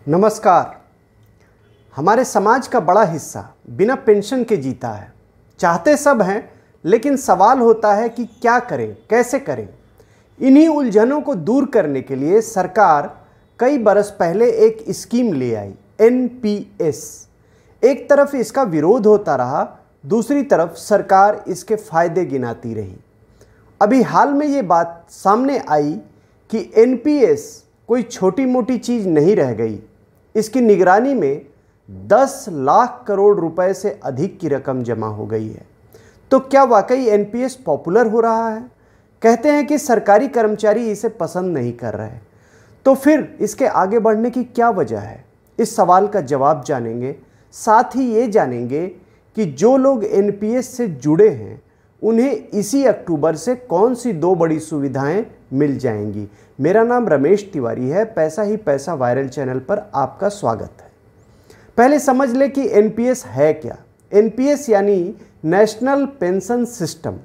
नमस्कार। हमारे समाज का बड़ा हिस्सा बिना पेंशन के जीता है। चाहते सब हैं, लेकिन सवाल होता है कि क्या करें, कैसे करें। इन्हीं उलझनों को दूर करने के लिए सरकार कई बरस पहले एक स्कीम ले आई, एनपीएस। एक तरफ इसका विरोध होता रहा, दूसरी तरफ सरकार इसके फायदे गिनाती रही। अभी हाल में ये बात सामने आई कि एनपीएस कोई छोटी मोटी चीज़ नहीं रह गई। इसकी निगरानी में 10 लाख करोड़ रुपए से अधिक की रकम जमा हो गई है। तो क्या वाकई एनपीएस पॉपुलर हो रहा है? कहते हैं कि सरकारी कर्मचारी इसे पसंद नहीं कर रहे। तो फिर इसके आगे बढ़ने की क्या वजह है? इस सवाल का जवाब जानेंगे। साथ ही ये जानेंगे कि जो लोग एनपीएस से जुड़े हैं उन्हें इसी अक्टूबर से कौन सी 2 बड़ी सुविधाएं मिल जाएंगी। मेरा नाम रमेश तिवारी है। पैसा ही पैसा वायरल चैनल पर आपका स्वागत है। पहले समझ ले कि एनपीएस है क्या। एनपीएस यानी नेशनल पेंशन सिस्टम,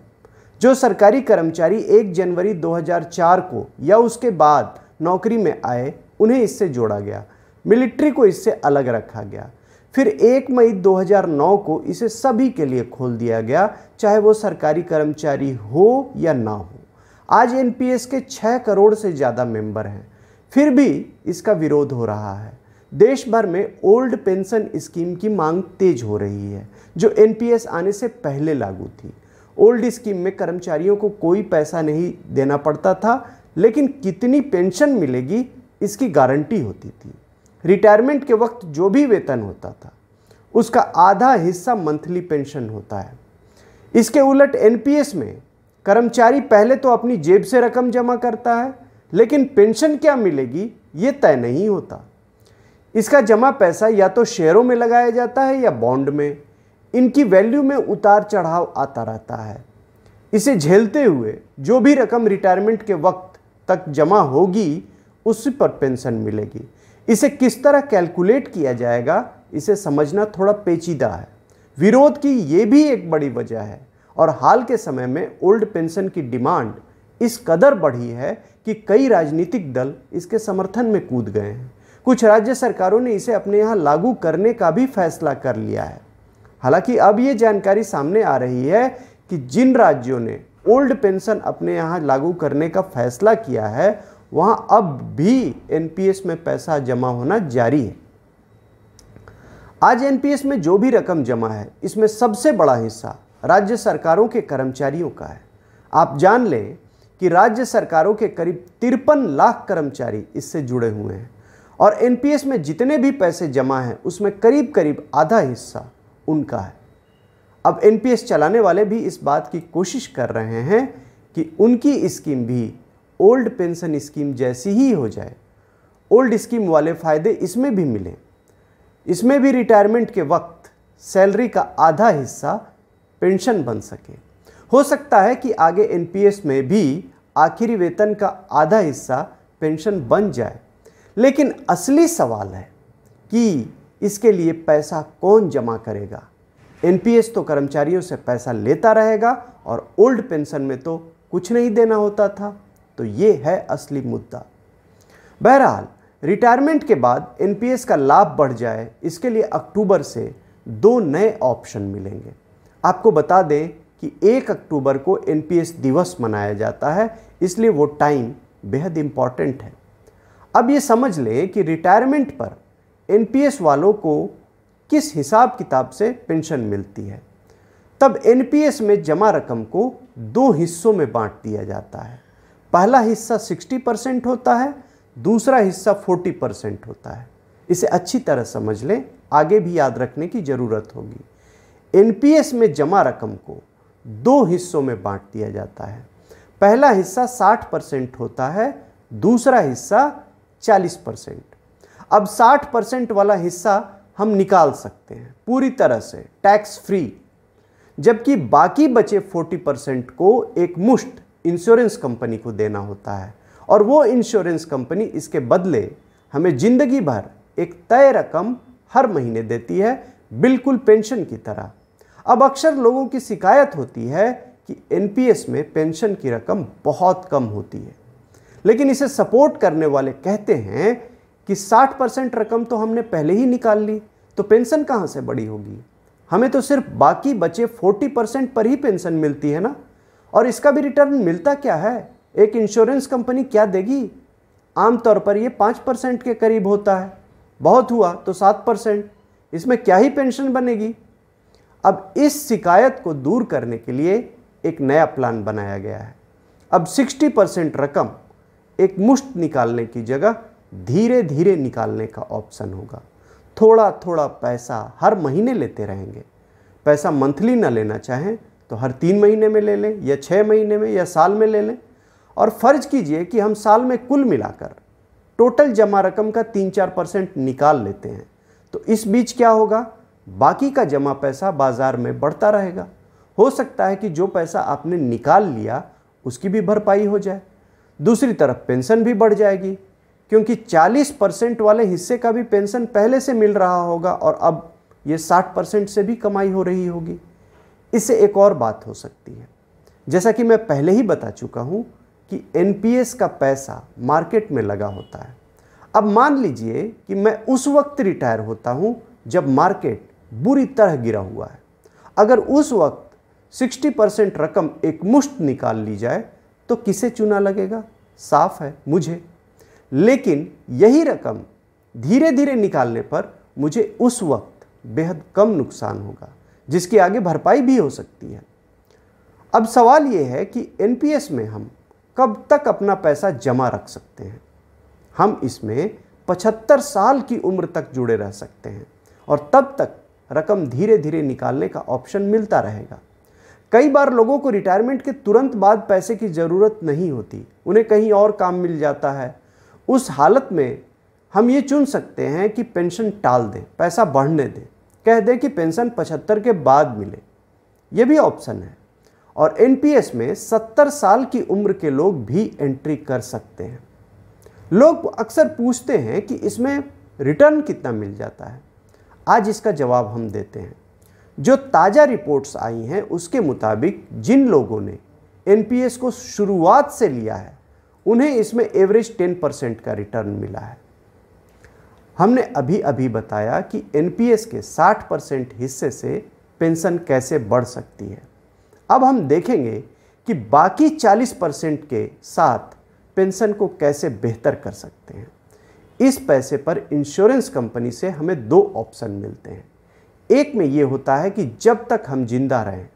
जो सरकारी कर्मचारी 1 जनवरी 2004 को या उसके बाद नौकरी में आए उन्हें इससे जोड़ा गया। मिलिट्री को इससे अलग रखा गया। फिर 1 मई 2009 को इसे सभी के लिए खोल दिया गया, चाहे वो सरकारी कर्मचारी हो या ना हो। आज एनपीएस के 6 करोड़ से ज़्यादा मेंबर हैं। फिर भी इसका विरोध हो रहा है। देश भर में ओल्ड पेंशन स्कीम की मांग तेज हो रही है, जो एनपीएस आने से पहले लागू थी। ओल्ड स्कीम में कर्मचारियों को कोई पैसा नहीं देना पड़ता था, लेकिन कितनी पेंशन मिलेगी इसकी गारंटी होती थी। रिटायरमेंट के वक्त जो भी वेतन होता था उसका आधा हिस्सा मंथली पेंशन होता है। इसके उलट एनपीएस में कर्मचारी पहले तो अपनी जेब से रकम जमा करता है, लेकिन पेंशन क्या मिलेगी ये तय नहीं होता। इसका जमा पैसा या तो शेयरों में लगाया जाता है या बॉन्ड में। इनकी वैल्यू में उतार चढ़ाव आता रहता है। इसे झेलते हुए जो भी रकम रिटायरमेंट के वक्त तक जमा होगी उसी पर पेंशन मिलेगी। इसे किस तरह कैलकुलेट किया जाएगा, इसे समझना थोड़ा पेचीदा है। विरोध की ये भी एक बड़ी वजह है, और हाल के समय में ओल्ड पेंशन की डिमांड इस कदर बढ़ी है कि कई राजनीतिक दल इसके समर्थन में कूद गए हैं। कुछ राज्य सरकारों ने इसे अपने यहाँ लागू करने का भी फैसला कर लिया है। हालांकि अब ये जानकारी सामने आ रही है कि जिन राज्यों ने ओल्ड पेंशन अपने यहाँ लागू करने का फैसला किया है वहाँ अब भी एनपीएस में पैसा जमा होना जारी है। आज एनपीएस में जो भी रकम जमा है इसमें सबसे बड़ा हिस्सा राज्य सरकारों के कर्मचारियों का है। आप जान लें कि राज्य सरकारों के करीब 53 लाख कर्मचारी इससे जुड़े हुए हैं, और एनपीएस में जितने भी पैसे जमा हैं उसमें करीब करीब आधा हिस्सा उनका है। अब एनपीएस चलाने वाले भी इस बात की कोशिश कर रहे हैं कि उनकी स्कीम भी ओल्ड पेंशन स्कीम जैसी ही हो जाए। ओल्ड स्कीम वाले फ़ायदे इसमें भी मिलें। इसमें भी रिटायरमेंट के वक्त सैलरी का आधा हिस्सा पेंशन बन सके। हो सकता है कि आगे एनपीएस में भी आखिरी वेतन का आधा हिस्सा पेंशन बन जाए। लेकिन असली सवाल है कि इसके लिए पैसा कौन जमा करेगा। एनपीएस तो कर्मचारियों से पैसा लेता रहेगा और ओल्ड पेंशन में तो कुछ नहीं देना होता था। तो ये है असली मुद्दा। बहरहाल, रिटायरमेंट के बाद एनपीएस का लाभ बढ़ जाए, इसके लिए अक्टूबर से 2 नए ऑप्शन मिलेंगे। आपको बता दें कि 1 अक्टूबर को एनपीएस दिवस मनाया जाता है, इसलिए वो टाइम बेहद इम्पॉर्टेंट है। अब ये समझ लें कि रिटायरमेंट पर एनपीएस वालों को किस हिसाब किताब से पेंशन मिलती है। तब एनपीएस में जमा रकम को 2 हिस्सों में बांट दिया जाता है। पहला हिस्सा 60% होता है, दूसरा हिस्सा 40% होता है। इसे अच्छी तरह समझ लें, आगे भी याद रखने की ज़रूरत होगी। एनपीएस में जमा रकम को 2 हिस्सों में बांट दिया जाता है। पहला हिस्सा 60% होता है, दूसरा हिस्सा 40%। अब 60% वाला हिस्सा हम निकाल सकते हैं पूरी तरह से टैक्स फ्री, जबकि बाकी बचे 40% को एक मुश्त इंश्योरेंस कंपनी को देना होता है, और वो इंश्योरेंस कंपनी इसके बदले हमें ज़िंदगी भर एक तय रकम हर महीने देती है, बिल्कुल पेंशन की तरह। अब अक्सर लोगों की शिकायत होती है कि एनपीएस में पेंशन की रकम बहुत कम होती है, लेकिन इसे सपोर्ट करने वाले कहते हैं कि 60% रकम तो हमने पहले ही निकाल ली, तो पेंशन कहाँ से बड़ी होगी। हमें तो सिर्फ बाकी बचे 40% पर ही पेंशन मिलती है ना। और इसका भी रिटर्न मिलता क्या है, एक इंश्योरेंस कंपनी क्या देगी। आमतौर पर ये 5% के करीब होता है, बहुत हुआ तो 7%। इसमें क्या ही पेंशन बनेगी। अब इस शिकायत को दूर करने के लिए एक नया प्लान बनाया गया है। अब 60% रकम एक मुश्त निकालने की जगह धीरे धीरे निकालने का ऑप्शन होगा। थोड़ा थोड़ा पैसा हर महीने लेते रहेंगे। पैसा मंथली ना लेना चाहें तो हर 3 महीने में ले लें, या 6 महीने में, या साल में ले लें। और फ़र्ज कीजिए कि हम साल में कुल मिलाकर टोटल जमा रकम का 3-4% निकाल लेते हैं, तो इस बीच क्या होगा, बाकी का जमा पैसा बाजार में बढ़ता रहेगा। हो सकता है कि जो पैसा आपने निकाल लिया उसकी भी भरपाई हो जाए। दूसरी तरफ पेंशन भी बढ़ जाएगी, क्योंकि 40% वाले हिस्से का भी पेंशन पहले से मिल रहा होगा और अब ये 60% से भी कमाई हो रही होगी। इससे एक और बात हो सकती है, जैसा कि मैं पहले ही बता चुका हूँ कि एनपीएस का पैसा मार्केट में लगा होता है। अब मान लीजिए कि मैं उस वक्त रिटायर होता हूँ जब मार्केट बुरी तरह गिरा हुआ है। अगर उस वक्त 60% रकम एक मुश्त निकाल ली जाए तो किसे चूना लगेगा, साफ है मुझे। लेकिन यही रकम धीरे धीरे निकालने पर मुझे उस वक्त बेहद कम नुकसान होगा, जिसकी आगे भरपाई भी हो सकती है। अब सवाल यह है कि एनपीएस में हम कब तक अपना पैसा जमा रख सकते हैं। हम इसमें 75 साल की उम्र तक जुड़े रह सकते हैं और तब तक रकम धीरे धीरे निकालने का ऑप्शन मिलता रहेगा। कई बार लोगों को रिटायरमेंट के तुरंत बाद पैसे की ज़रूरत नहीं होती, उन्हें कहीं और काम मिल जाता है। उस हालत में हम ये चुन सकते हैं कि पेंशन टाल दें, पैसा बढ़ने दें, कह दें कि पेंशन 75 के बाद मिले, ये भी ऑप्शन है। और एनपीएस में 70 साल की उम्र के लोग भी एंट्री कर सकते हैं। लोग अक्सर पूछते हैं कि इसमें रिटर्न कितना मिल जाता है। आज इसका जवाब हम देते हैं। जो ताज़ा रिपोर्ट्स आई हैं उसके मुताबिक जिन लोगों ने एनपीएस को शुरुआत से लिया है उन्हें इसमें एवरेज 10% का रिटर्न मिला है। हमने अभी अभी बताया कि एनपीएस के 60% हिस्से से पेंशन कैसे बढ़ सकती है। अब हम देखेंगे कि बाकी 40% के साथ पेंशन को कैसे बेहतर कर सकते हैं। इस पैसे पर इंश्योरेंस कंपनी से हमें 2 ऑप्शन मिलते हैं। एक में ये होता है कि जब तक हम जिंदा रहें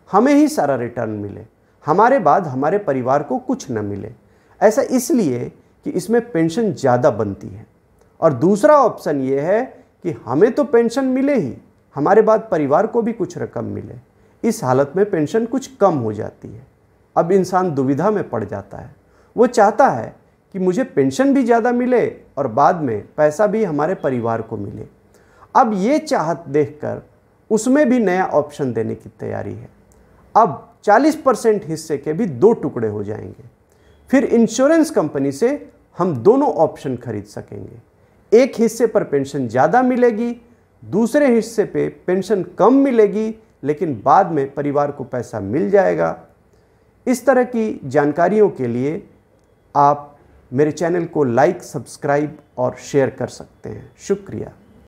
हमें ही सारा रिटर्न मिले, हमारे बाद हमारे परिवार को कुछ न मिले। ऐसा इसलिए कि इसमें पेंशन ज़्यादा बनती है। और दूसरा ऑप्शन ये है कि हमें तो पेंशन मिले ही, हमारे बाद परिवार को भी कुछ रकम मिले। इस हालत में पेंशन कुछ कम हो जाती है। अब इंसान दुविधा में पड़ जाता है। वो चाहता है कि मुझे पेंशन भी ज़्यादा मिले और बाद में पैसा भी हमारे परिवार को मिले। अब ये चाहत देखकर उसमें भी नया ऑप्शन देने की तैयारी है। अब 40% हिस्से के भी 2 टुकड़े हो जाएंगे। फिर इंश्योरेंस कंपनी से हम दोनों ऑप्शन खरीद सकेंगे। एक हिस्से पर पेंशन ज़्यादा मिलेगी, दूसरे हिस्से पे पेंशन कम मिलेगी, लेकिन बाद में परिवार को पैसा मिल जाएगा। इस तरह की जानकारियों के लिए आप मेरे चैनल को लाइक, सब्सक्राइब और शेयर कर सकते हैं। शुक्रिया।